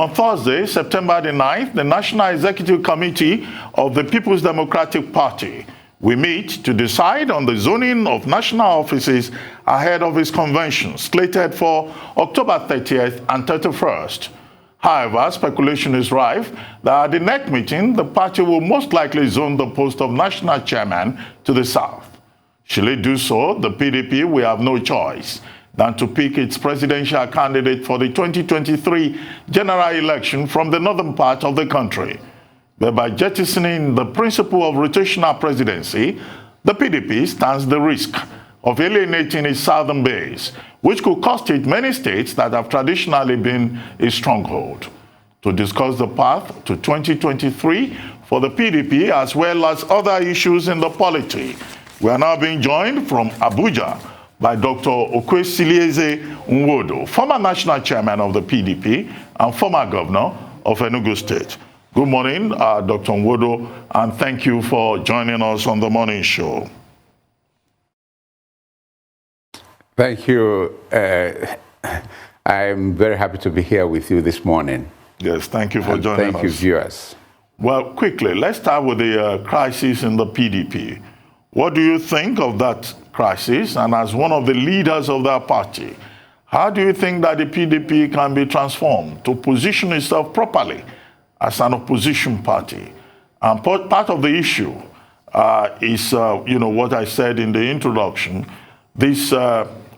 On Thursday, September the 9th, the National Executive Committee of the People's Democratic Party will meet to decide on the zoning of national offices ahead of its convention, slated for October 30th and 31st. However, speculation is rife that at the next meeting, the party will most likely zone the post of national chairman to the south. Should it do so, the PDP will have no choice than to pick its presidential candidate for the 2023 general election from the northern part of the country. But by jettisoning the principle of rotational presidency, the PDP stands the risk of alienating its southern base, which could cost it many states that have traditionally been a stronghold. To discuss the path to 2023 for the PDP as well as other issues in the polity, we are now being joined from Abuja by Dr. Okwesilieze Nwodo, former national chairman of the PDP and former governor of Enugu State. Good morning, Dr. Nwodo, and thank you for joining us on the morning show. Thank you. I'm very happy to be here with you this morning. Yes, thank you for joining us. Thank you, viewers. Well, quickly, let's start with the crisis in the PDP. What do you think of that crisis? And as one of the leaders of that party, how do you think that the PDP can be transformed to position itself properly as an opposition party? And part of the issue is, what I said in the introduction, this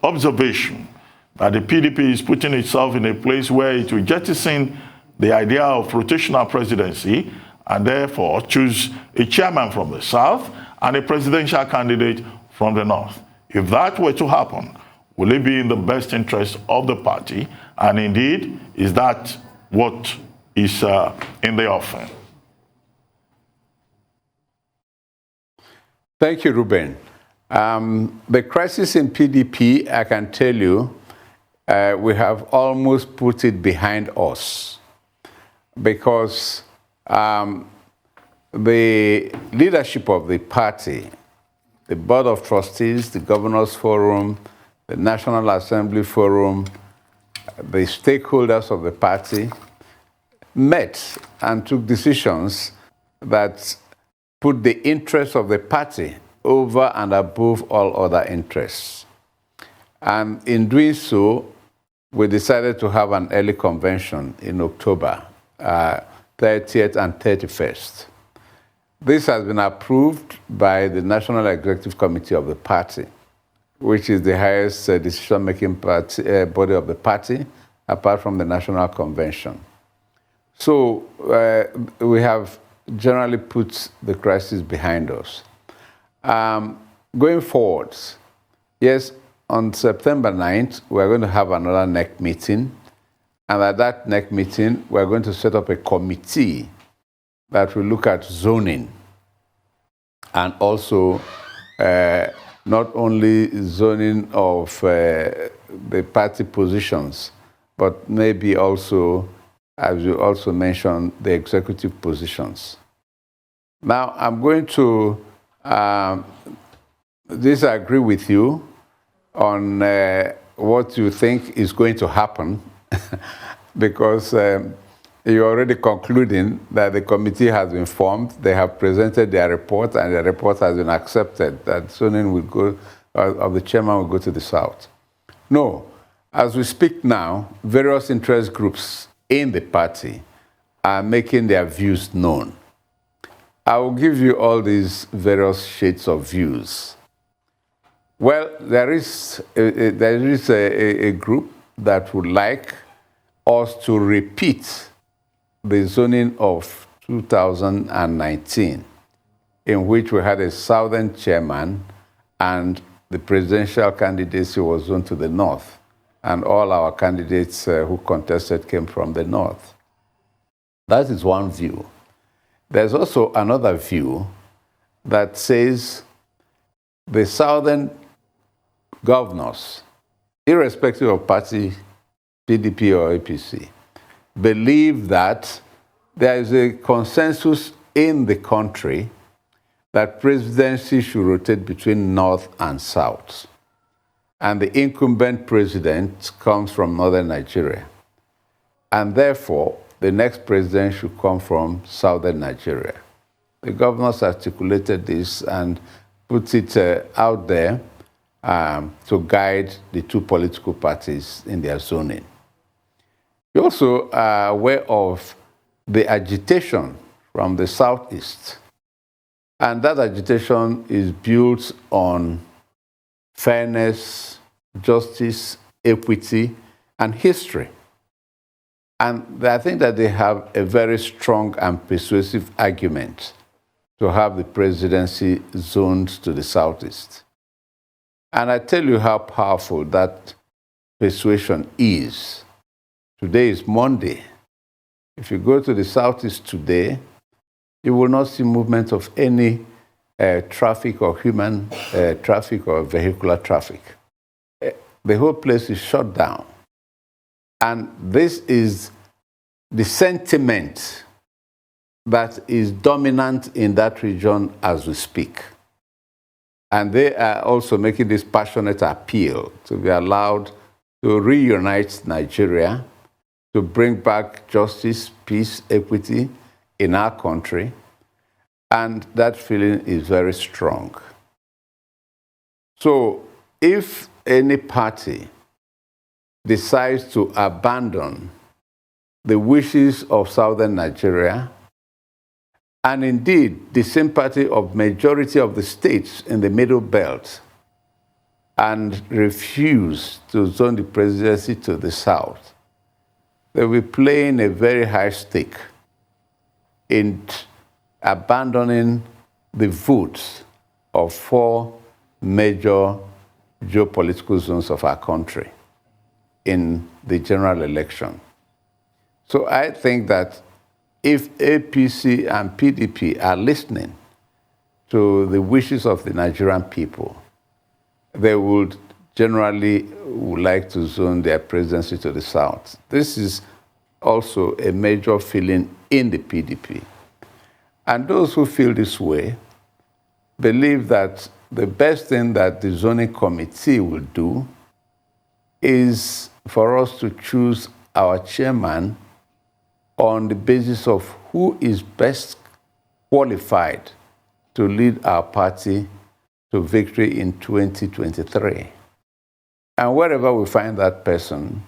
observation that the PDP is putting itself in a place where it will jettison the idea of rotational presidency and therefore choose a chairman from the south and a presidential candidate from the north. If that were to happen, will it be in the best interest of the party? And indeed, is that what is in the offing? Thank you, Ruben. The crisis in PDP, I can tell you, we have almost put it behind us because the leadership of the party, the Board of Trustees, the Governors Forum, the National Assembly Forum, the stakeholders of the party met and took decisions that put the interests of the party over and above all other interests. And in doing so, we decided to have an early convention in October, 30th and 31st. This has been approved by the National Executive Committee of the party, which is the highest decision-making body of the party, apart from the National Convention. So we have generally put the crisis behind us. Going forward, yes, on September 9th, we're going to have another NEC meeting. And at that NEC meeting, we're going to set up a committee that will look at zoning and also not only zoning of the party positions, but maybe also, as you also mentioned, the executive positions. Now, I'm going to disagree with you on what you think is going to happen because you're already concluding that the committee has been formed, they have presented their report, and the report has been accepted that zoning will go, of the chairman will go to the south. No, as we speak now, various interest groups in the party are making their views known. I will give you all these various shades of views. Well, there is a group that would like us to repeat the zoning of 2019, in which we had a southern chairman and the presidential candidacy was zoned to the north, and all our candidates who contested came from the north. That is one view. There's also another view that says the southern governors, irrespective of party, PDP or APC, believe that there is a consensus in the country that presidency should rotate between north and south. And the incumbent president comes from northern Nigeria. And therefore, the next president should come from southern Nigeria. The governors articulated this and put it out there to guide the two political parties in their zoning. We also are aware of the agitation from the southeast. And that agitation is built on fairness, justice, equity, and history. And I think that they have a very strong and persuasive argument to have the presidency zoned to the southeast. And I tell you how powerful that persuasion is. Today is Monday. If you go to the southeast today, you will not see movement of any traffic or human traffic or vehicular traffic. The whole place is shut down. And this is the sentiment that is dominant in that region as we speak. And they are also making this passionate appeal to be allowed to reunite Nigeria, to bring back justice, peace, equity in our country. And that feeling is very strong. So if any party decides to abandon the wishes of southern Nigeria, and indeed the sympathy of majority of the states in the Middle Belt, and refuse to zone the presidency to the south, they will be playing a very high stake in abandoning the votes of 4 major geopolitical zones of our country in the general election. So I think that if APC and PDP are listening to the wishes of the Nigerian people, they would generally like to zone their presidency to the south. This is also a major feeling in the PDP. And those who feel this way believe that the best thing that the zoning committee will do is for us to choose our chairman on the basis of who is best qualified to lead our party to victory in 2023. And wherever we find that person,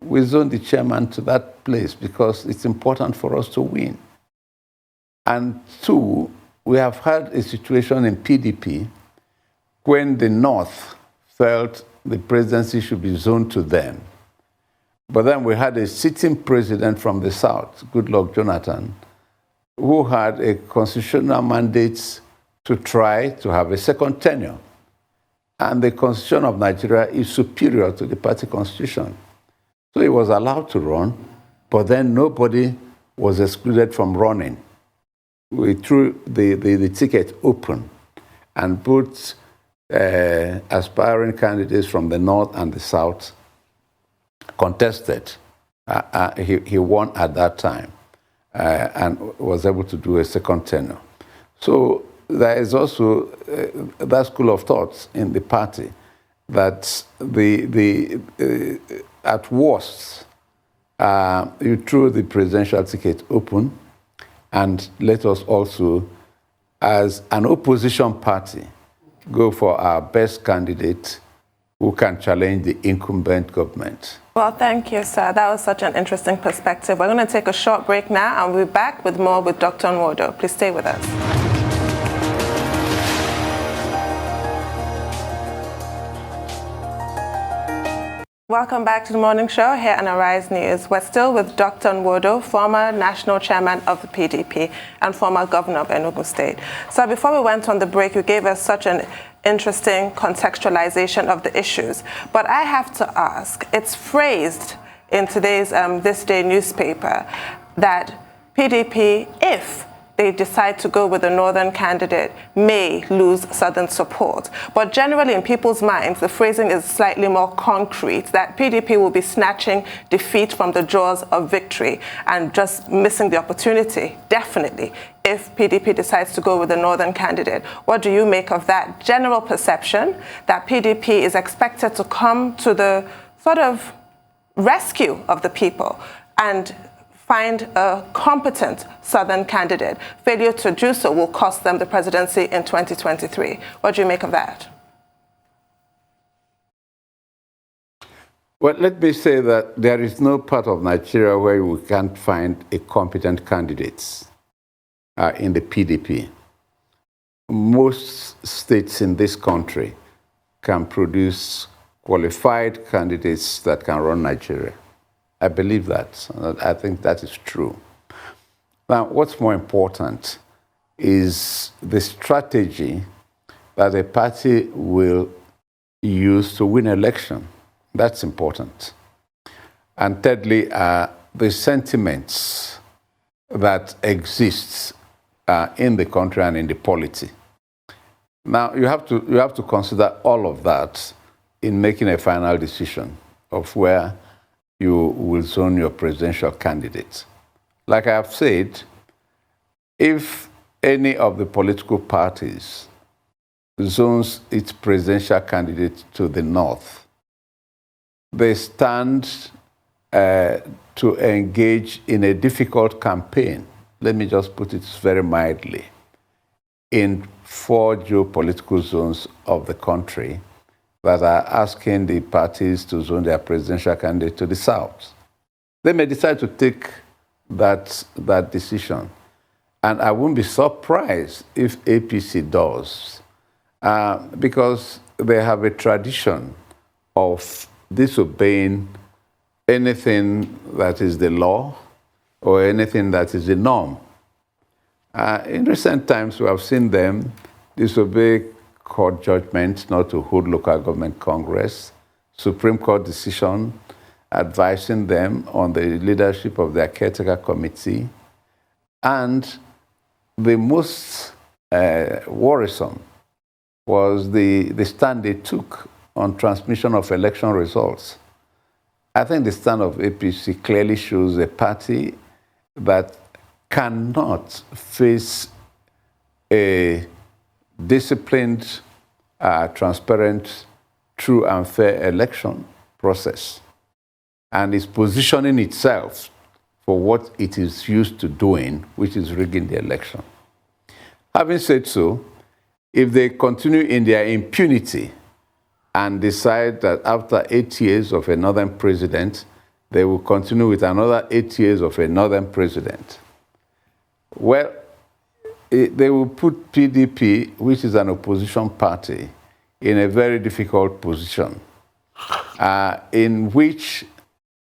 we zone the chairman to that place because it's important for us to win. And 2, we have had a situation in PDP when the North felt the presidency should be zoned to them. But then we had a sitting president from the South, Goodluck Jonathan, who had a constitutional mandate to try to have a second tenure. And the constitution of Nigeria is superior to the party constitution. So he was allowed to run, but then nobody was excluded from running. We threw the ticket open and put aspiring candidates from the North and the South contested. He won at that time and was able to do a second tenure. So there is also that school of thought in the party that at worst, you threw the presidential ticket open, and let us also, as an opposition party, go for our best candidate who can challenge the incumbent government. Well, thank you, sir. That was such an interesting perspective. We're going to take a short break now, and we'll be back with more with Dr. Nwodo. Please stay with us. Welcome back to the morning show here on Arise News. We're still with Dr. Nwodo, former national chairman of the PDP and former governor of Enugu State. So before we went on the break, you gave us such an interesting contextualization of the issues. But I have to ask, it's phrased in today's This Day newspaper that PDP, if they decide to go with a northern candidate, may lose southern support. But generally in people's minds, the phrasing is slightly more concrete, that PDP will be snatching defeat from the jaws of victory and just missing the opportunity, definitely, if PDP decides to go with a northern candidate. What do you make of that general perception that PDP is expected to come to the sort of rescue of the people and find a competent Southern candidate. Failure to do so will cost them the presidency in 2023. What do you make of that? Well, let me say that there is no part of Nigeria where we can't find a competent candidate in the PDP. Most states in this country can produce qualified candidates that can run Nigeria. I believe that. I think that is true. Now, what's more important is the strategy that a party will use to win election. That's important. And thirdly, the sentiments that exist in the country and in the polity. Now, you have to consider all of that in making a final decision of where you will zone your presidential candidate. Like I have said, if any of the political parties zones its presidential candidate to the north, they stand to engage in a difficult campaign. Let me just put it very mildly. In 4 geopolitical zones of the country that are asking the parties to zone their presidential candidate to the south. They may decide to take that decision. And I won't be surprised if APC does, because they have a tradition of disobeying anything that is the law or anything that is the norm. In recent times, we have seen them disobey court judgments not to hold local government congress, Supreme Court decision advising them on the leadership of their caretaker committee, and the most worrisome was the stand they took on transmission of election results. I think the stand of APC clearly shows a party that cannot face a disciplined, transparent, true and fair election process, and is positioning itself for what it is used to doing, which is rigging the election. Having said so, if they continue in their impunity and decide that after 8 years of a northern president, they will continue with another 8 years of a northern president, well, they will put PDP, which is an opposition party, in a very difficult position, in which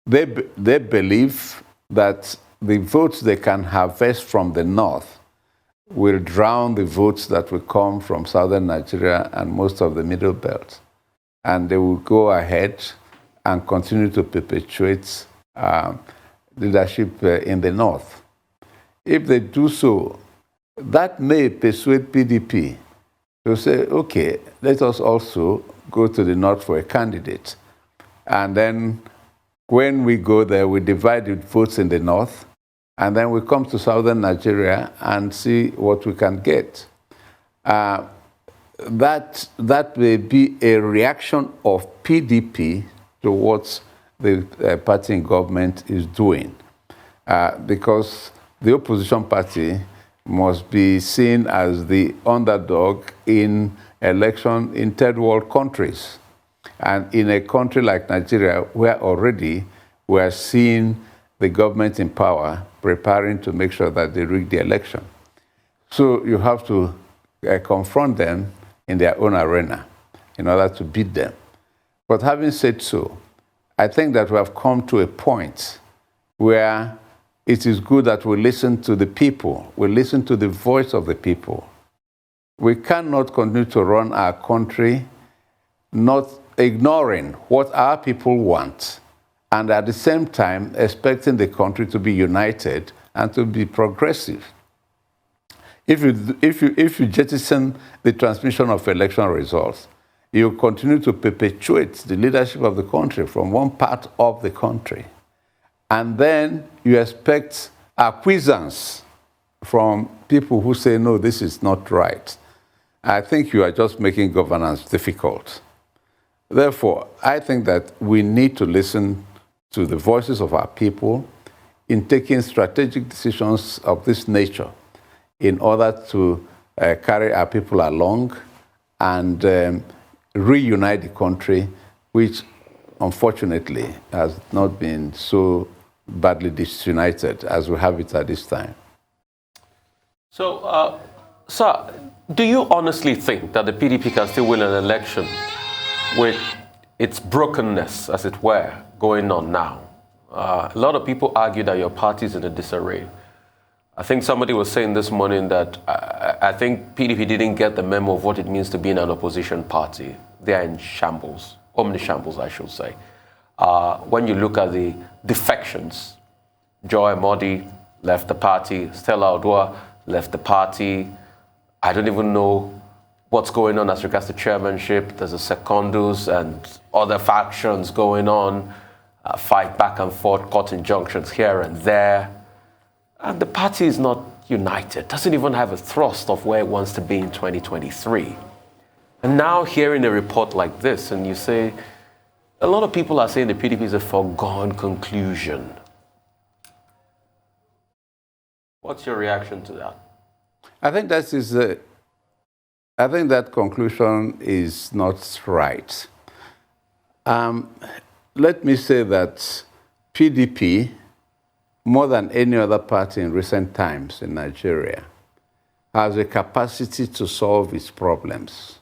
they believe that the votes they can harvest from the north will drown the votes that will come from southern Nigeria and most of the middle belt. And they will go ahead and continue to perpetuate leadership in the north. If they do so, that may persuade PDP to say, okay, let us also go to the north for a candidate. And then when we go there, we divide the votes in the north, and then we come to southern Nigeria and see what we can get. That may be a reaction of PDP to what the party in government is doing, because the opposition party must be seen as the underdog in election in third world countries. And in a country like Nigeria, where already we are seeing the government in power preparing to make sure that they rig the election. So you have to confront them in their own arena in order to beat them. But having said so, I think that we have come to a point where it is good that we listen to the people, we listen to the voice of the people. We cannot continue to run our country not ignoring what our people want, and at the same time expecting the country to be united and to be progressive. If you jettison the transmission of election results, you continue to perpetuate the leadership of the country from one part of the country. And then you expect acquiescence from people who say, no, this is not right. I think you are just making governance difficult. Therefore, I think that we need to listen to the voices of our people in taking strategic decisions of this nature in order to carry our people along and reunite the country, which unfortunately has not been so badly disunited as we have it at this time. So, sir, do you honestly think that the PDP can still win an election with its brokenness, as it were, going on now? A lot of people argue that your party is in a disarray. I think somebody was saying this morning that I think PDP didn't get the memo of what it means to be in an opposition party. They are in shambles, omni-shambles, I should say. When you look at the defections, Joy Modi left the party, Stella Odua left the party. I don't even know what's going on as regards to chairmanship. There's a secondus and other factions going on, fight back and forth, court injunctions here and there. And the party is not united, doesn't even have a thrust of where it wants to be in 2023. And now hearing a report like this, and you say, a lot of people are saying the PDP is a foregone conclusion. What's your reaction to that? I think that conclusion is not right. Let me say that PDP, more than any other party in recent times in Nigeria, has a capacity to solve its problems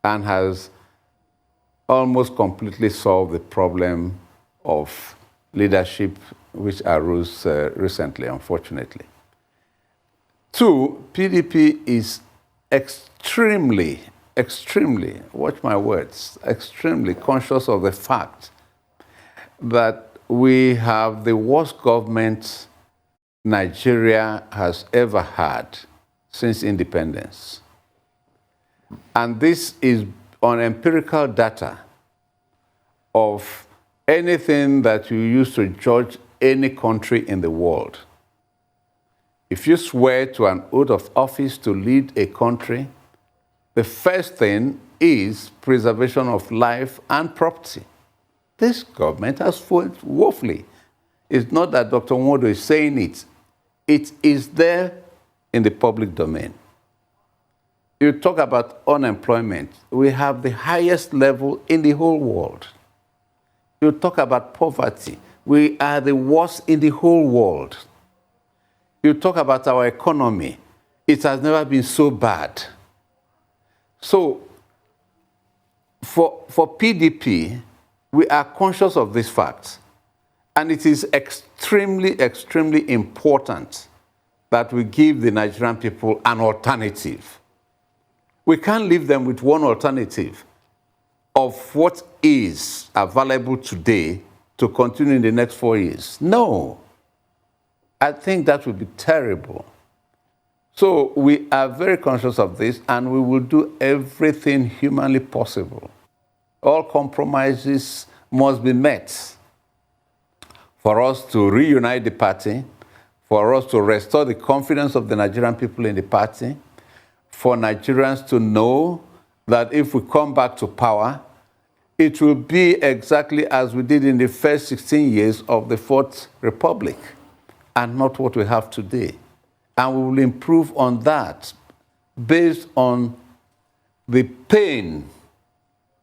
and has almost completely solved the problem of leadership which arose recently, unfortunately. Two, PDP is extremely, watch my words, extremely conscious of the fact that we have the worst government Nigeria has ever had since independence. And this is on empirical data of anything that you use to judge any country in the world. If you swear to an oath of office to lead a country, the first thing is preservation of life and property. This government has failed woefully. It's not that Dr. Nwodo is saying it. It is there in the public domain. You talk about unemployment. We have the highest level in the whole world. You talk about poverty. We are the worst in the whole world. You talk about our economy. It has never been so bad. So for PDP, we are conscious of these facts. And it is extremely, extremely important that we give the Nigerian people an alternative. We can't leave them with one alternative of what is available today to continue in the next 4 years. No. I think that would be terrible. So we are very conscious of this, and we will do everything humanly possible. All compromises must be met for us to reunite the party, for us to restore the confidence of the Nigerian people in the party, for Nigerians to know that if we come back to power, it will be exactly as we did in the first 16 years of the Fourth Republic, and not what we have today. And we will improve on that based on the pain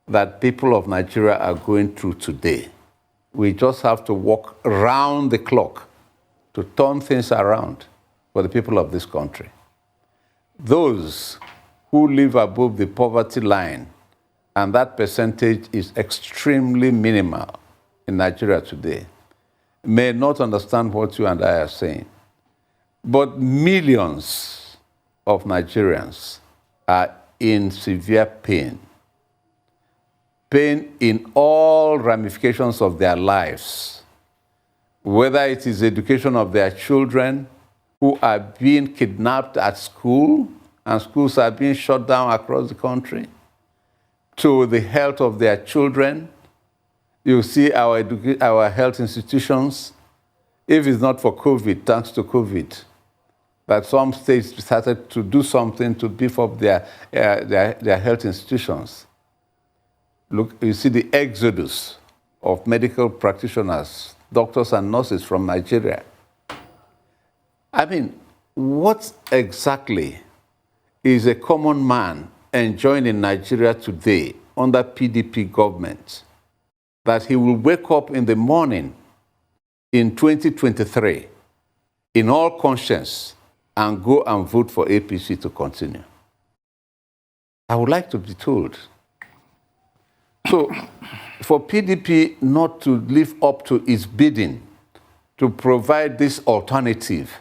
that people of Nigeria are going through today. We just have to work around the clock to turn things around for the people of this country. Those who live above the poverty line, and that percentage is extremely minimal in Nigeria today, may not understand what you and I are saying. But millions of Nigerians are in severe pain. Pain in all ramifications of their lives, whether it is education of their children who are being kidnapped at school, and schools are being shut down across the country, to the health of their children. You see our health institutions, if it's not for COVID, thanks to COVID, that some states started to do something to beef up their health institutions. Look, you see the exodus of medical practitioners, doctors and nurses from Nigeria I mean, what exactly is a common man enjoying in Nigeria today under PDP government that he will wake up in the morning in 2023 in all conscience and go and vote for APC to continue? I would like to be told. So for PDP not to live up to its bidding to provide this alternative,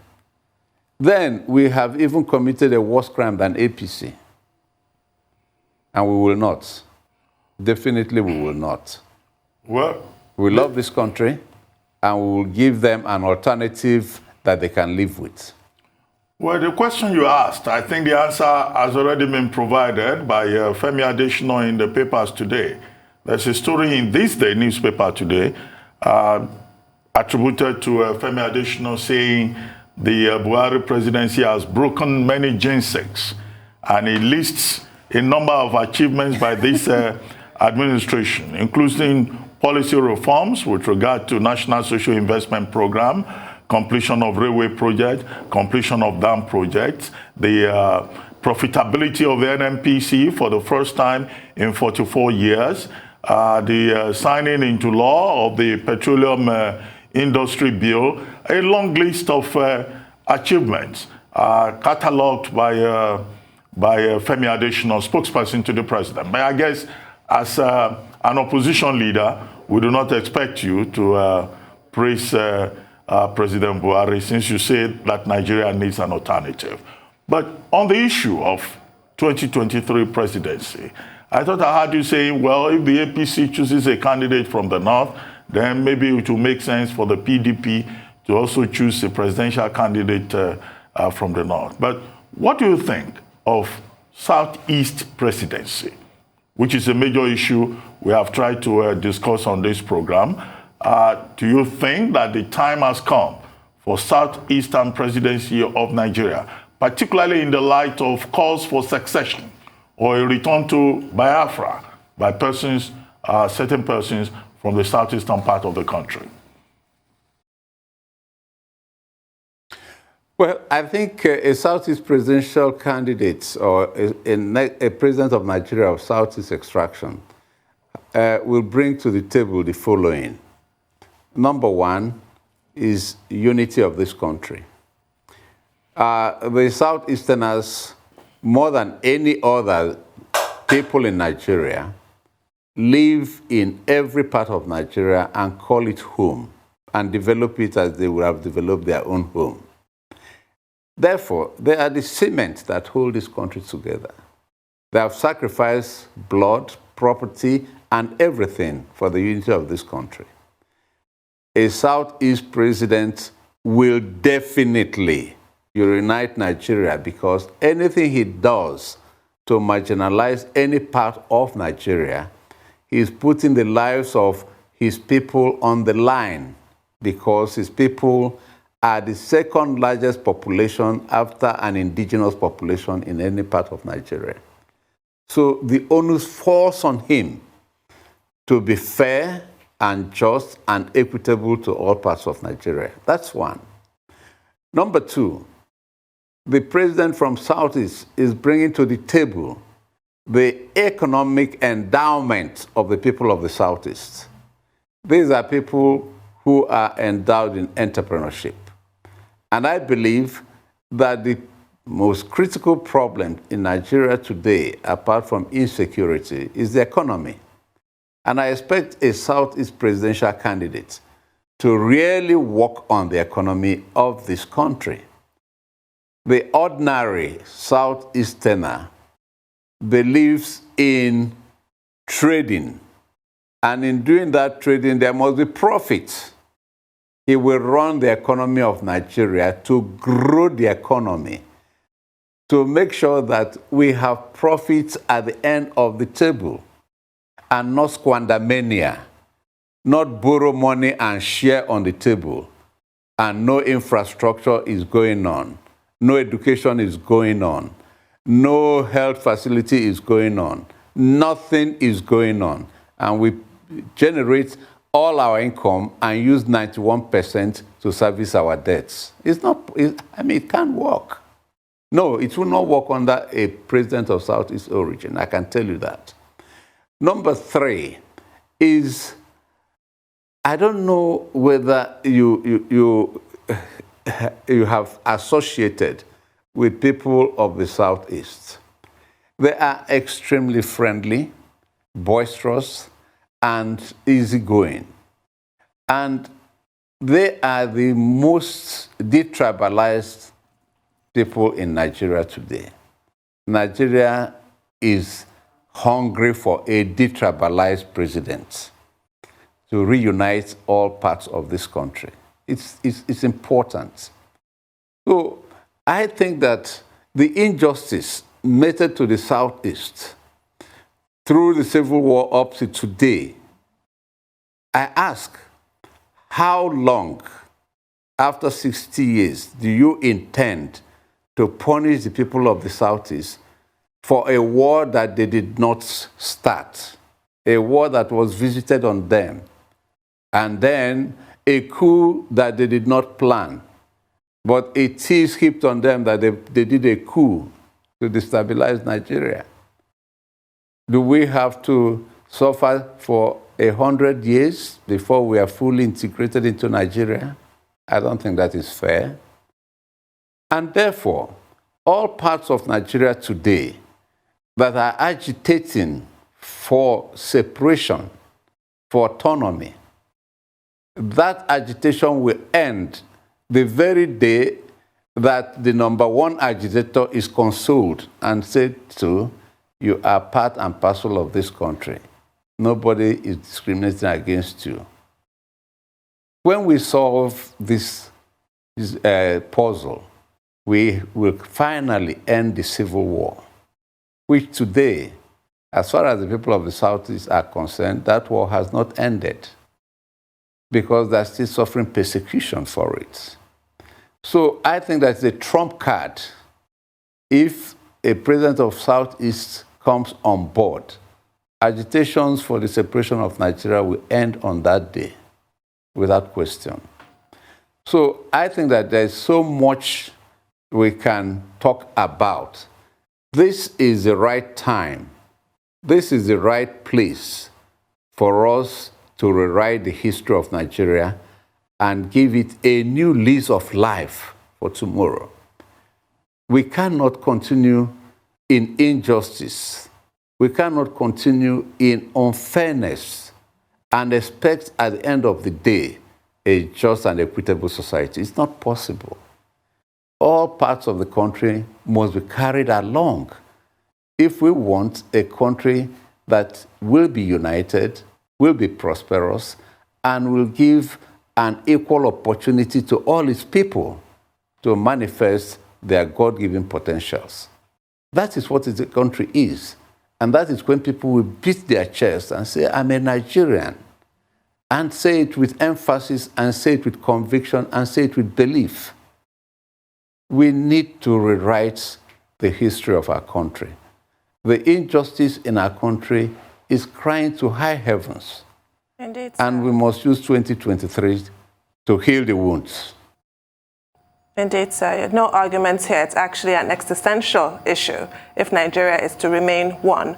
then we have even committed a worse crime than APC. And we will not. Definitely we will not. Well, we love this country, and we will give them an alternative that they can live with. Well, the question you asked, I think the answer has already been provided by Femi Adesina in the papers today. There's a story in This Day newspaper today attributed to Femi Adesina saying the Buhari presidency has broken many ginsegs, and he lists a number of achievements by this administration, including policy reforms with regard to National Social Investment Program, completion of railway projects, completion of dam projects, the profitability of the NNPC for the first time in 44 years, the signing into law of the Petroleum Industry Bill, a long list of achievements catalogued by Femi Adesina, spokesperson to the president. But I guess as an opposition leader, we do not expect you to praise President Buhari, since you said that Nigeria needs an alternative. But on the issue of 2023 presidency, I thought I heard you saying, well, if the APC chooses a candidate from the north, then maybe it will make sense for the PDP to also choose a presidential candidate from the north. But what do you think of Southeast presidency, which is a major issue we have tried to discuss on this program? Do you think that the time has come for Southeastern presidency of Nigeria, particularly in the light of calls for succession or a return to Biafra by persons, certain persons from the southeastern part of the country? Well, I think a Southeast presidential candidate or a president of Nigeria of Southeast extraction will bring to the table the following. Number one is unity of this country. The Southeasterners, more than any other people in Nigeria, live in every part of Nigeria and call it home and develop it as they would have developed their own home. Therefore, they are the cement that hold this country together. They have sacrificed blood, property, and everything for the unity of this country. A Southeast president will definitely unite Nigeria, because anything he does to marginalize any part of Nigeria, he is putting the lives of his people on the line, because his people are the second largest population after an indigenous population in any part of Nigeria. So the onus falls on him to be fair and just and equitable to all parts of Nigeria. That's one. Number two, the president from Southeast is bringing to the table the economic endowment of the people of the Southeast. These are people who are endowed in entrepreneurship. And I believe that the most critical problem in Nigeria today, apart from insecurity, is the economy. And I expect a Southeast presidential candidate to really work on the economy of this country. The ordinary Southeasterner believes in trading. And in doing that trading, there must be profit. He will run the economy of Nigeria to grow the economy, to make sure that we have profits at the end of the table, and not squandermania, not borrow money and share on the table, and no infrastructure is going on, no education is going on, no health facility is going on, nothing is going on, and we generate all our income and use 91% to service our debts. It's not, I mean, it can't work. No, it will not work under a president of Southeast origin, I can tell you that. Number 3 is, I don't know whether you have associated with people of the Southeast. They are extremely friendly, boisterous, and easygoing. And they are the most detribalized people in Nigeria today. Nigeria is hungry for a detribalized president to reunite all parts of this country. It's important. So I think that the injustice meted to the Southeast through the Civil War up to today, I ask, how long, after 60 years, do you intend to punish the people of the Southeast for a war that they did not start, a war that was visited on them, and then a coup that they did not plan, but it is heaped on them that they did a coup to destabilize Nigeria? Do we have to suffer for 100 years before we are fully integrated into Nigeria? I don't think that is fair. And therefore, all parts of Nigeria today that are agitating for separation, for autonomy, that agitation will end the very day that the #1 agitator is consoled and said to, you are part and parcel of this country. Nobody is discriminating against you. When we solve this puzzle, we will finally end the Civil War, which today, as far as the people of the Southeast are concerned, that war has not ended because they're still suffering persecution for it. So I think that's a trump card. If a president of Southeast comes on board, agitations for the separation of Nigeria will end on that day, without question. So I think that there's so much we can talk about. This is the right time. This is the right place for us to rewrite the history of Nigeria and give it a new lease of life for tomorrow. We cannot continue in injustice. We cannot continue in unfairness and expect at the end of the day a just and equitable society. It's not possible. All parts of the country must be carried along if we want a country that will be united, will be prosperous, and will give an equal opportunity to all its people to manifest their God-given potentials. That is what the country is. And that is when people will beat their chest and say, I'm a Nigerian, and say it with emphasis, and say it with conviction, and say it with belief. We need to rewrite the history of our country. The injustice in our country is crying to high heavens. Indeed, sir. And we must use 2023 to heal the wounds. Indeed, sir. No arguments here. It's actually an existential issue if Nigeria is to remain one.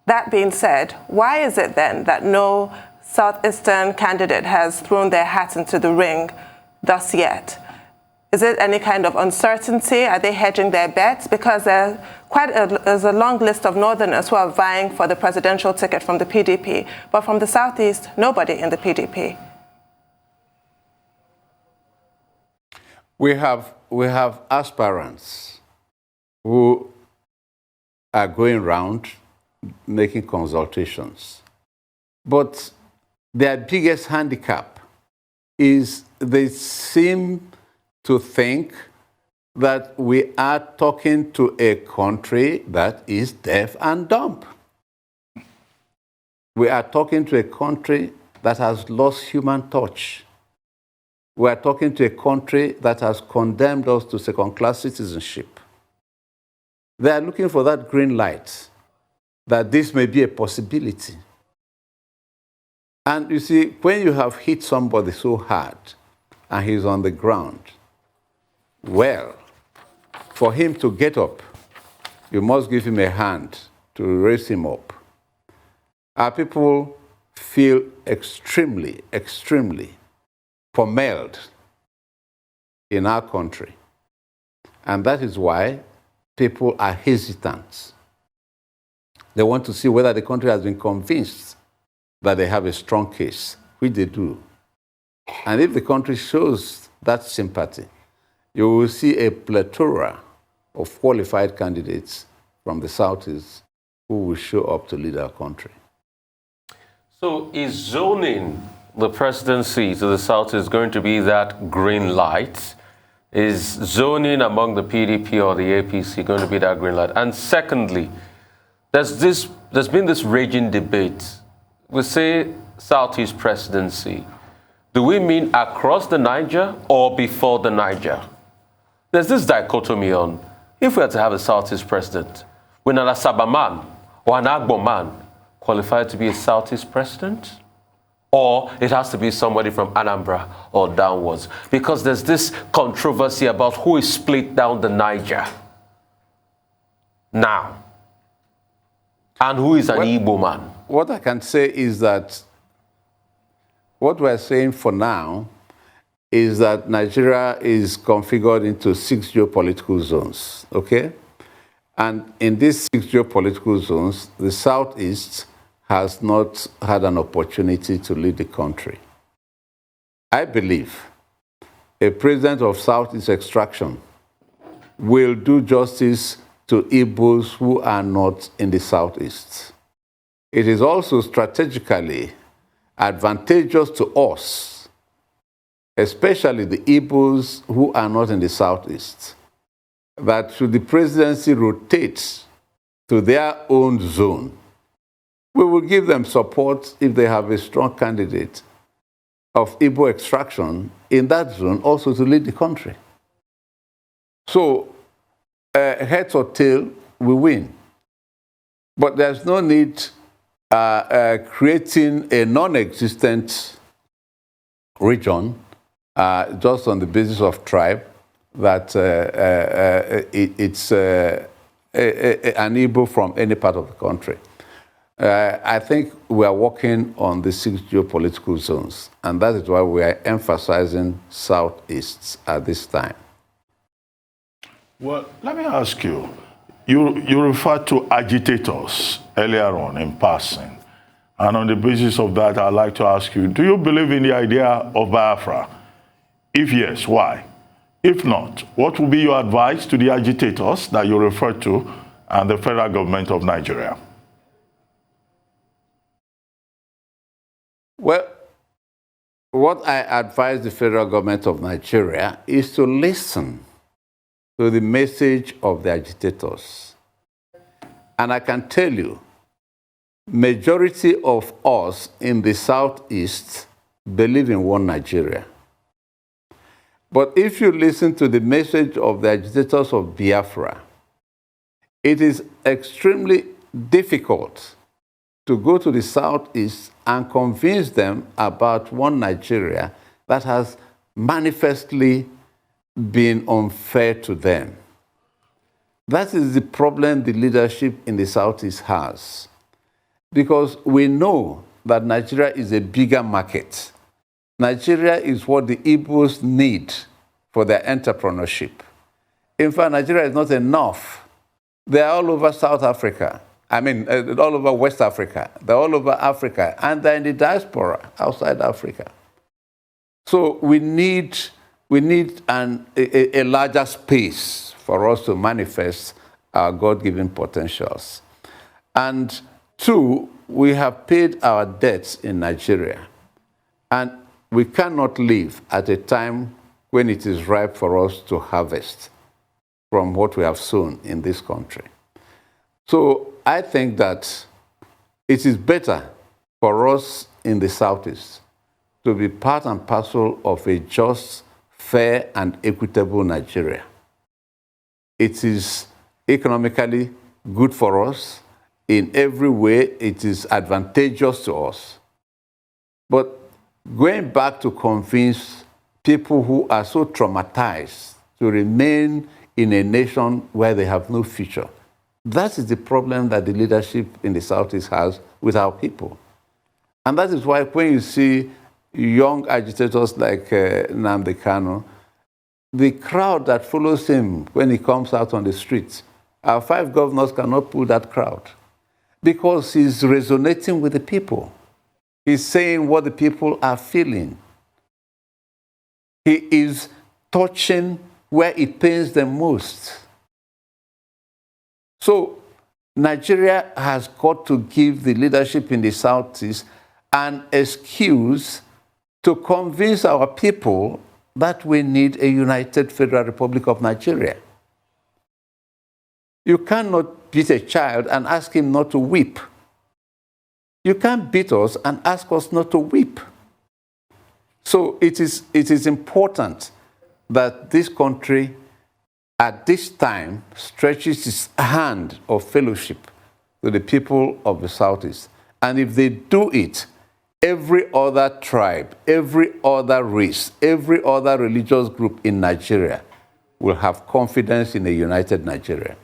That being said, why is it then that no Southeastern candidate has thrown their hat into the ring thus yet? Is it any kind of uncertainty? Are they hedging their bets? Because there's a long list of Northerners who are vying for the presidential ticket from the PDP, but from the Southeast, nobody in the PDP. We have aspirants who are going around making consultations. But their biggest handicap is they seem to think that we are talking to a country that is deaf and dumb. We are talking to a country that has lost human touch. We are talking to a country that has condemned us to second-class citizenship. They are looking for that green light, that this may be a possibility. And you see, when you have hit somebody so hard and he's on the ground, well, for him to get up, you must give him a hand to raise him up. Our people feel extremely, extremely pummeled in our country. And that is why people are hesitant. They want to see whether the country has been convinced that they have a strong case, which they do. And if the country shows that sympathy, you will see a plethora of qualified candidates from the Southeast who will show up to lead our country. So is zoning the presidency to the Southeast going to be that green light? Is zoning among the PDP or the APC going to be that green light? And secondly, there's been this raging debate. We say Southeast presidency. Do we mean across the Niger or before the Niger? There's this dichotomy on, if we had to have a Southeast president, when an Asaba man or an Agbo man qualified to be a Southeast president? Or it has to be somebody from Anambra or downwards? Because there's this controversy about who is split down the Niger now and who is an Igbo man. What I can say is that what we're saying for now is that Nigeria is configured into 6 geopolitical zones, okay? And in these 6 geopolitical zones, the Southeast has not had an opportunity to lead the country. I believe a president of Southeast extraction will do justice to Igbos who are not in the Southeast. It is also strategically advantageous to us, especially the Igbos who are not in the Southeast, that should the presidency rotate to their own zone, we will give them support if they have a strong candidate of Igbo extraction in that zone also to lead the country. So, heads or tail, we win. But there's no need creating a non-existent region just on the basis of tribe that it's an Igbo from any part of the country. I think we are working on the 6 geopolitical zones, and that is why we are emphasizing Southeast at this time. Well, let me ask you, you referred to agitators earlier on in passing, and on the basis of that, I'd like to ask you, do you believe in the idea of Biafra? If yes, why? If not, what will be your advice to the agitators that you referred to and the federal government of Nigeria? Well, what I advise the federal government of Nigeria is to listen to the message of the agitators. And I can tell you, majority of us in the Southeast believe in one Nigeria. But if you listen to the message of the agitators of Biafra, it is extremely difficult to go to the Southeast and convince them about one Nigeria that has manifestly been unfair to them. That is the problem the leadership in the Southeast has. Because we know that Nigeria is a bigger market. Nigeria is what the Igbos need for their entrepreneurship. In fact, Nigeria is not enough. They are all over South Africa. All over West Africa. They're all over Africa. And they're in the diaspora outside Africa. So we need a larger space for us to manifest our God-given potentials. And 2, we have paid our debts in Nigeria. And we cannot live at a time when it is ripe for us to harvest from what we have sown in this country. So I think that it is better for us in the Southeast to be part and parcel of a just, fair, and equitable Nigeria. It is economically good for us. In every way, it is advantageous to us. But going back to convince people who are so traumatized to remain in a nation where they have no future, that is the problem that the leadership in the Southeast has with our people. And that is why when you see young agitators like Nnamdi Kanu, the crowd that follows him when he comes out on the streets, our 5 governors cannot pull that crowd because he's resonating with the people. He's saying what the people are feeling. He is touching where it pains them most. So Nigeria has got to give the leadership in the Southeast an excuse to convince our people that we need a united Federal Republic of Nigeria. You cannot beat a child and ask him not to weep. You can't beat us and ask us not to weep. So it is important that this country at this time stretches its hand of fellowship to the people of the Southeast. And if they do it, every other tribe, every other race, every other religious group in Nigeria will have confidence in a united Nigeria.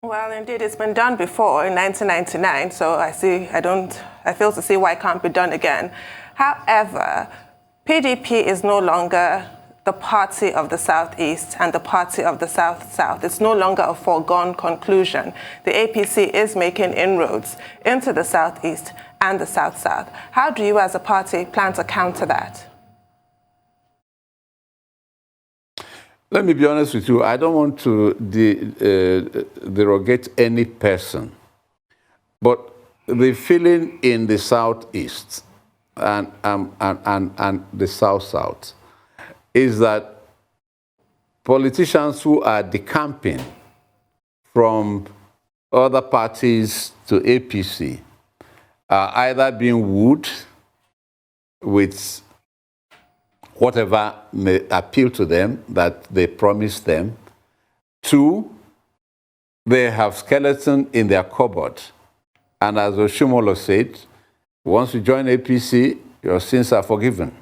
Well, indeed, it's been done before in 1999, so I fail to see why it can't be done again. However, PDP is no longer the party of the Southeast and the party of the South-South. It's no longer a foregone conclusion. The APC is making inroads into the Southeast and the South-South. How do you as a party plan to counter that? Let me be honest with you. I don't want to derogate any person, but the feeling in the Southeast and the South-South is that politicians who are decamping from other parties to APC are either being wooed with whatever may appeal to them that they promised them. 2, they have skeleton in their cupboard. And as Oshumolo said, once you join APC, your sins are forgiven.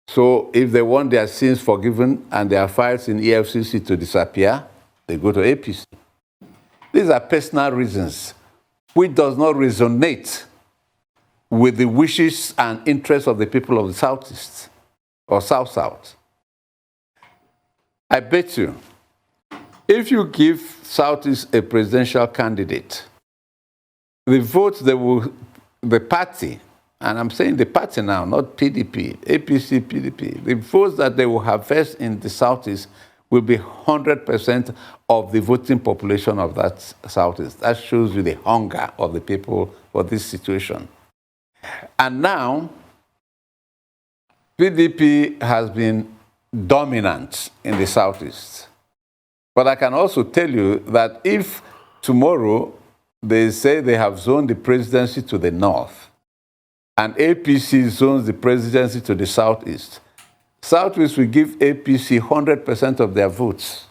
So if they want their sins forgiven and their files in EFCC to disappear, they go to APC. These are personal reasons which does not resonate with the wishes and interests of the people of the Southeast or South-South. I bet you, if you give Southeast a presidential candidate, the votes the party, and I'm saying the party now, not PDP, APC, PDP, the votes that they will harvest in the Southeast will be 100% of the voting population of that Southeast. That shows you the hunger of the people for this situation. And now, PDP has been dominant in the Southeast. But I can also tell you that if tomorrow they say they have zoned the presidency to the north, and APC zones the presidency to the Southeast, Southeast will give APC 100% of their votes,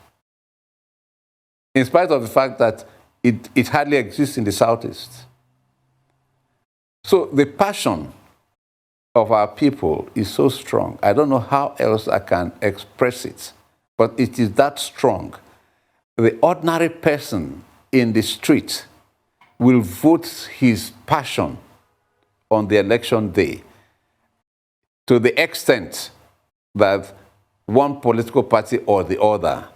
in spite of the fact that it hardly exists in the Southeast. So the passion of our people is so strong. I don't know how else I can express it, but it is that strong. The ordinary person in the street will vote his passion on the election day to the extent that one political party or the other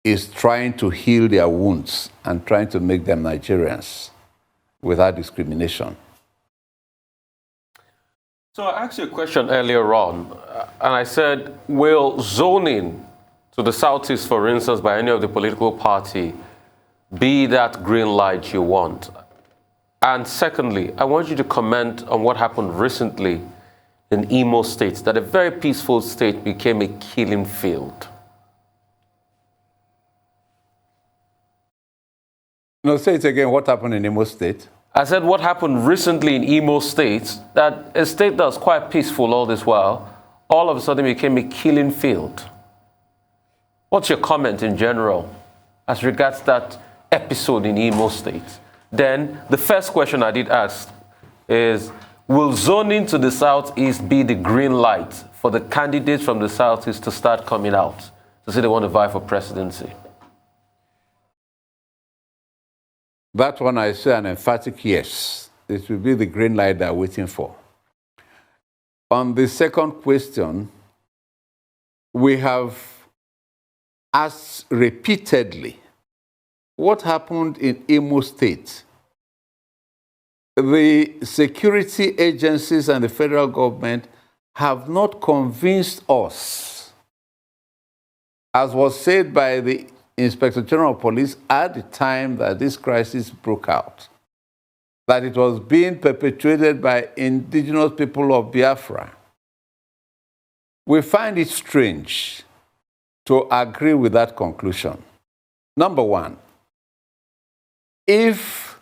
is trying to heal their wounds and trying to make them Nigerians without discrimination. So I asked you a question earlier on, and I said, will zoning to the Southeast, for instance, by any of the political party, be that green light you want? And secondly, I want you to comment on what happened recently in Imo State, that a very peaceful state became a killing field. No, say it again. What happened in Imo State? I said what happened recently in Imo State, that a state that was quite peaceful all this while, all of a sudden became a killing field. What's your comment in general as regards that episode in Imo State? Then the first question I did ask, is, will zoning to the southeast be the green light for the candidates from the southeast to start coming out to say they want to vie for presidency? That one I say an emphatic yes. It will be the green light they're waiting for. On the second question, we have asked repeatedly what happened in Imo State. The security agencies and the federal government have not convinced us, as was said by the Inspector General of Police at the time that this crisis broke out, that it was being perpetrated by indigenous people of Biafra. We find it strange to agree with that conclusion. Number one, if,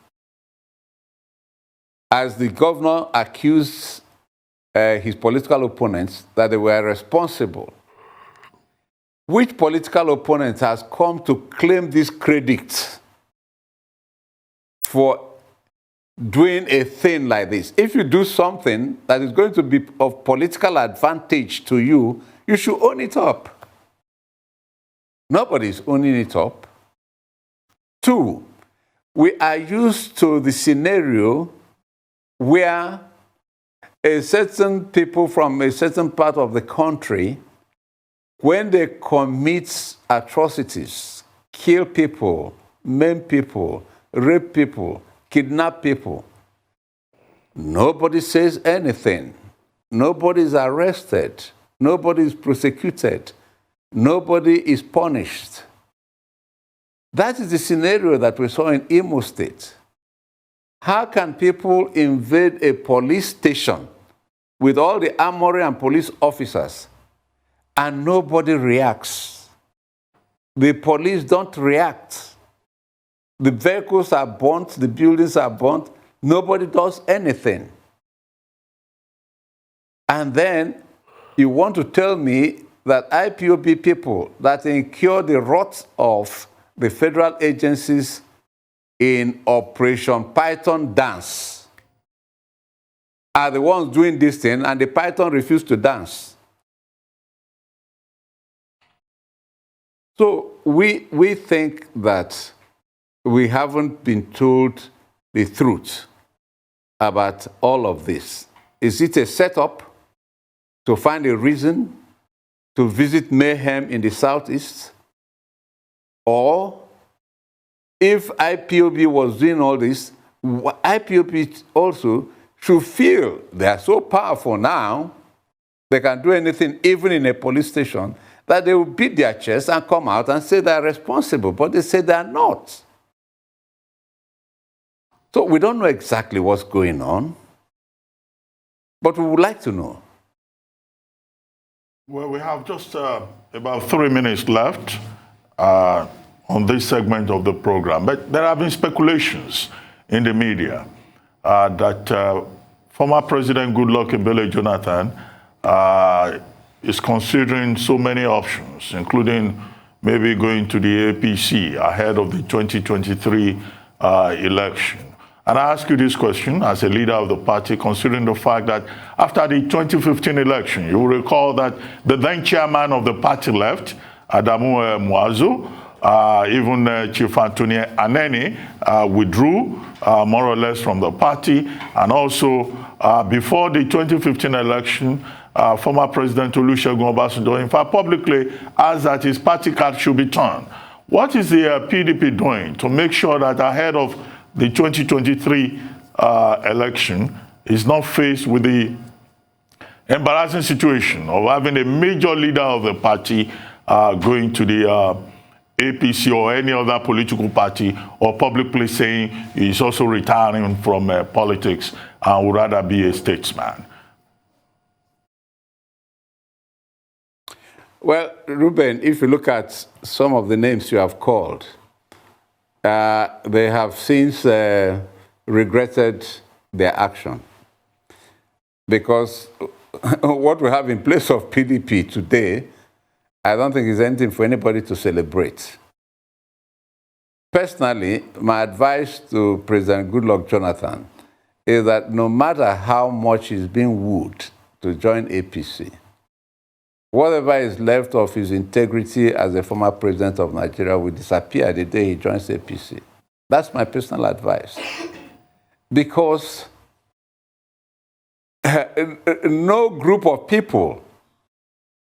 as the governor accused his political opponents that they were responsible, which political opponent has come to claim this credit for doing a thing like this? If you do something that is going to be of political advantage to you, you should own it up. Nobody's owning it up. Two, we are used to the scenario where a certain people from a certain part of the country, when they commit atrocities, kill people, maim people, rape people, kidnap people, nobody says anything. Nobody is arrested. Nobody is prosecuted. Nobody is punished. That is the scenario that we saw in Imo State. How can people invade a police station with all the armory and police officers and nobody reacts? The police don't react. The vehicles are burnt, the buildings are burnt, nobody does anything. And then you want to tell me that IPOB people that incur the wrath of the federal agencies in Operation Python dance are the ones doing this thing, and the Python refused to dance. So we think that we haven't been told the truth about all of this. Is it a setup to find a reason to visit mayhem in the southeast? Or if IPOB was doing all this, IPOB also should feel they are so powerful now, they can do anything, even in a police station, that they will beat their chest and come out and say they are responsible, but they say they are not. So we don't know exactly what's going on, but we would like to know. Well, we have just about 3 minutes left on this segment of the program, but there have been speculations in the media that former President Goodluck Ebele Jonathan is considering so many options, including maybe going to the APC ahead of the 2023 election. And I ask you this question as a leader of the party, considering the fact that after the 2015 election, you will recall that the then chairman of the party left, Adamu Muazu, even Chief Anthony Aneni withdrew more or less from the party. And also, before the 2015 election, former President Olusegun Obasanjo, in fact, publicly asked that his party card should be turned. What is the PDP doing to make sure that ahead of the 2023 election is not faced with the embarrassing situation of having a major leader of the party going to the APC or any other political party, or publicly saying he's also retiring from politics and would rather be a statesman? Well, Ruben, if you look at some of the names you have called, they have since regretted their action. Because what we have in place of PDP today, I don't think is anything for anybody to celebrate. Personally, my advice to President Goodluck Jonathan is that no matter how much he's being wooed to join APC, whatever is left of his integrity as a former president of Nigeria will disappear the day he joins APC. That's my personal advice. Because no group of people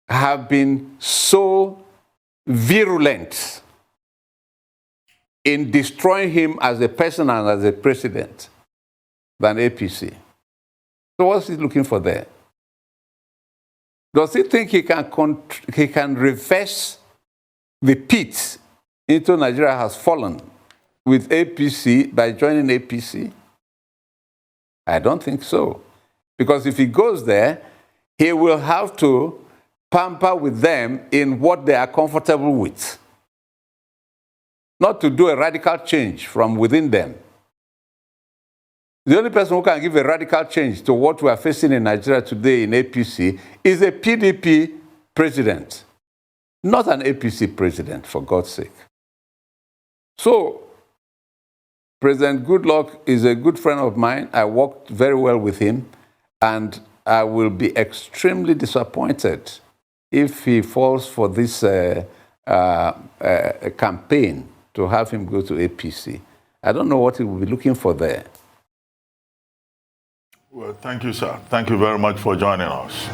have been so virulent in destroying him as a person and as a president than APC. So what's he looking for there? Does he think he can reverse the pit into Nigeria has fallen with APC by joining APC? I don't think so. Because if he goes there, he will have to pamper with them in what they are comfortable with. Not to do a radical change from within them. The only person who can give a radical change to what we are facing in Nigeria today in APC is a PDP president, not an APC president, for God's sake. So, President Goodluck is a good friend of mine. I worked very well with him, and I will be extremely disappointed if he falls for this campaign to have him go to APC. I don't know what he will be looking for there. Well, thank you, sir. Thank you very much for joining us.